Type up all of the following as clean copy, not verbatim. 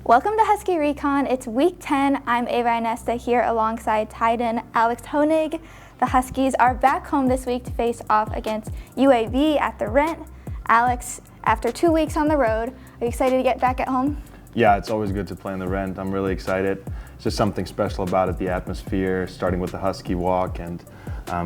Welcome to Husky ReConn. It's week 10. I'm Ava Inesta here alongside tight end Alex Honig. The Huskies are back home this week to face off against UAB at the Rent. Alex, after 2 weeks on the road, are you excited to get back at home? Yeah, it's always good to play in the Rent. I'm really excited. It's just something special about it, the atmosphere, starting with the Husky walk and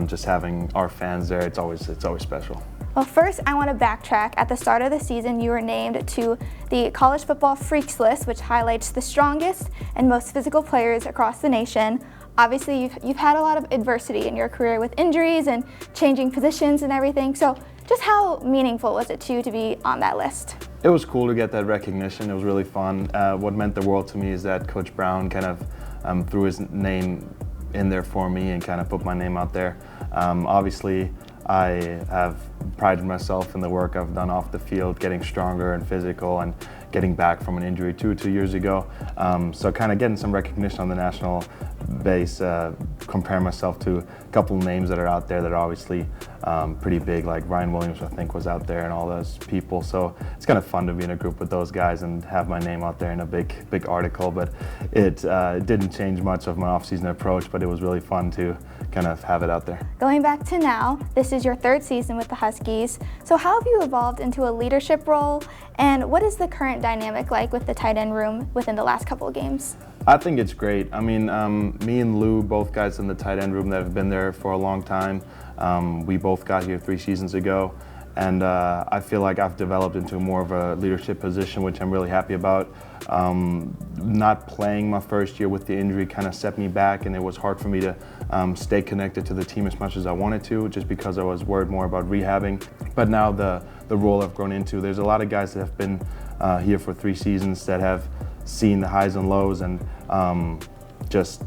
just having our fans there. It's always special. Well, first, I want to backtrack. At the start of the season, you were named to the College Football Freaks list, which highlights the strongest and most physical players across the nation. Obviously, you've had a lot of adversity in your career with injuries and changing positions and everything. So just how meaningful was it to you to be on that list? It was cool to get that recognition. It was really fun. What meant the world to me is that Coach Brown kind of threw his name in there for me and kind of put my name out there. Obviously, I have prided myself in the work I've done off the field, getting stronger and physical and getting back from an injury 2 years ago. So kind of getting some recognition on the national base, compare myself to a couple names that are out there that are obviously pretty big, like Ryan Williams, I think, was out there and all those people. So it's kind of fun to be in a group with those guys and have my name out there in a big article. But it didn't change much of my off-season approach, but it was really fun to kind of have it out there. Going back to now, this is your third season with the Huskies. So how have you evolved into a leadership role, and what is the current dynamic like with the tight end room within the last couple of games? I think it's great. I mean, me and Lou, both guys in the tight end room that have been there for a long time. We both got here 3 seasons ago, and I feel like I've developed into more of a leadership position, which I'm really happy about. Not playing my first year with the injury kind of set me back, and it was hard for me to stay connected to the team as much as I wanted to, just because I was worried more about rehabbing. But now the role I've grown into, there's a lot of guys that have been here for 3 seasons that have seen the highs and lows, and just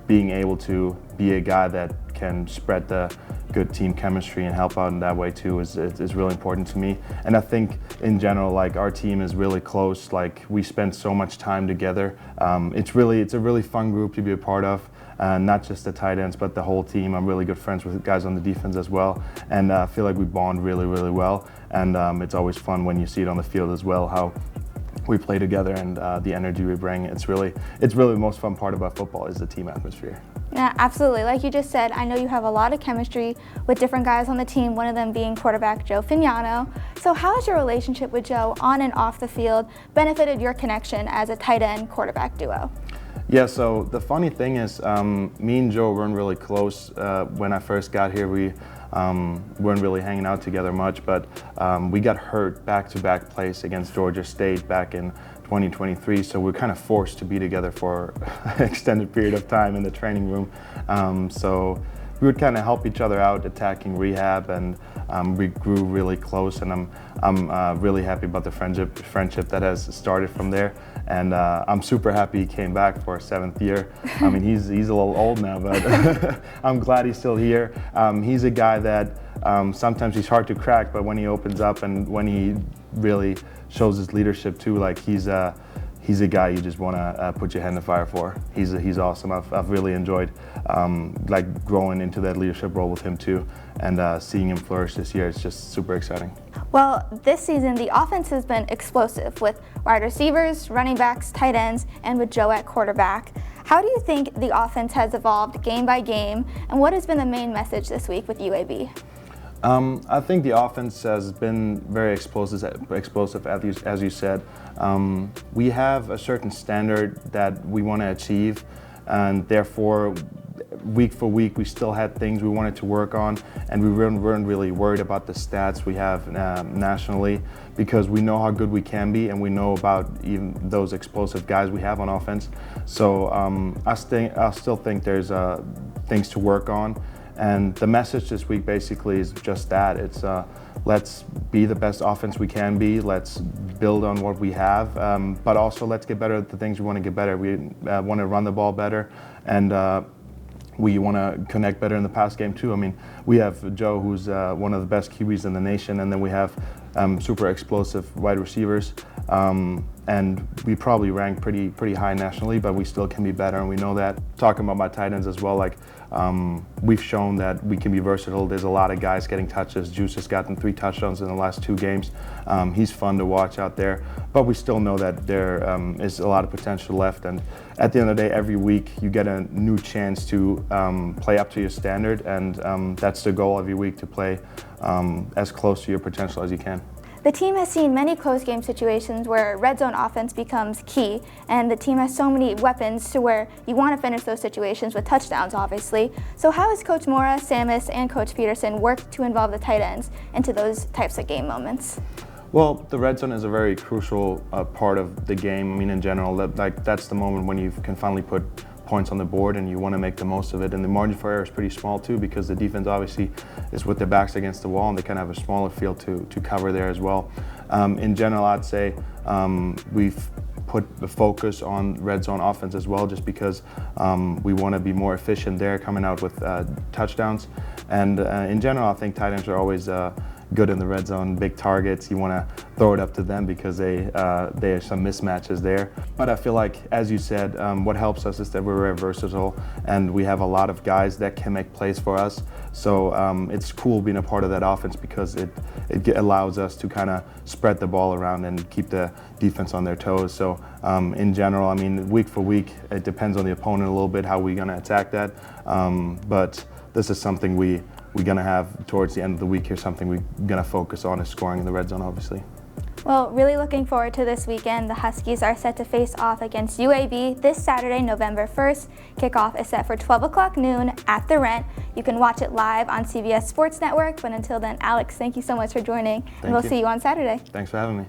being able to be a guy that can spread the good team chemistry and help out in that way too is really important to me. And I think in general, like, our team is really close. Like, we spend so much time together. It's a really fun group to be a part of. Not just the tight ends, but the whole team. I'm really good friends with guys on the defense as well, and I feel like we bond really well. And it's always fun when you see it on the field as well, how we play together and the energy we bring. It's really the most fun part about football is the team atmosphere. Yeah, absolutely. Like you just said, I know you have a lot of chemistry with different guys on the team, one of them being quarterback Joe Fagnano. So how has your relationship with Joe on and off the field benefited your connection as a tight end quarterback duo? Yeah, so the funny thing is, me and Joe weren't really close when I first got here. We weren't really hanging out together much, but we got hurt back-to-back plays against Georgia State back in 2023, so we're kind of forced to be together for an extended period of time in the training room. So we would kind of help each other out attacking rehab, and we grew really close, and I'm really happy about the friendship that has started from there. And I'm super happy he came back for a 7th year. I mean, he's a little old now, but I'm glad he's still here. He's a guy that sometimes he's hard to crack, but when he opens up and when he really shows his leadership too, like, he's a guy you just want to put your hand in the fire for. He's awesome. I've really enjoyed like growing into that leadership role with him too, and seeing him flourish this year. It's just super exciting. Well, this season the offense has been explosive with wide receivers, running backs, tight ends, and with Joe at quarterback. How do you think the offense has evolved game by game, and what has been the main message this week with UAB? I think the offense has been very explosive as you said. We have a certain standard that we want to achieve, and therefore week for week we still had things we wanted to work on, and we weren't really worried about the stats we have nationally, because we know how good we can be, and we know about even those explosive guys we have on offense. So I still think there's things to work on. And the message this week basically is just that. It's let's be the best offense we can be. Let's build on what we have, but also let's get better at the things we want to get better. We want to run the ball better, and we want to connect better in the pass game too. I mean, we have Joe, who's one of the best QBs in the nation, and then we have super explosive wide receivers. And we probably rank pretty high nationally, but we still can be better, and we know that. Talking about my tight ends as well, like we've shown that we can be versatile. There's a lot of guys getting touches. Juice has gotten 3 touchdowns in the last 2 games. He's fun to watch out there, but we still know that there is a lot of potential left. And at the end of the day, every week you get a new chance to play up to your standard, and that's the goal every week, to play as close to your potential as you can. The team has seen many close game situations where red zone offense becomes key, and the team has so many weapons to where you want to finish those situations with touchdowns, obviously. So how has Coach Mora, Samus, and Coach Peterson worked to involve the tight ends into those types of game moments? Well, the red zone is a very crucial part of the game. I mean, in general, that's the moment when you can finally put points on the board, and you want to make the most of it. And the margin for error is pretty small too, because the defense obviously is with their backs against the wall, and they kind of have a smaller field to cover there as well. In general, I'd say we've put the focus on red zone offense as well, just because we want to be more efficient there, coming out with touchdowns. And in general, I think tight ends are always good in the red zone, big targets. You want to throw it up to them because there are some mismatches there. But I feel like, as you said, what helps us is that we're very versatile, and we have a lot of guys that can make plays for us. So it's cool being a part of that offense, because it allows us to kind of spread the ball around and keep the defense on their toes. So in general, I mean, week for week, it depends on the opponent a little bit how we're going to attack that. But this is something we're going to have towards the end of the week here, something we're going to focus on, is scoring in the red zone, obviously. Well, really looking forward to this weekend. The Huskies are set to face off against UAB this Saturday, November 1st. Kickoff is set for 12 o'clock noon at the Rent. You can watch it live on CBS Sports Network. But until then, Alex, thank you so much for joining, and we'll see you on Saturday. Thanks for having me.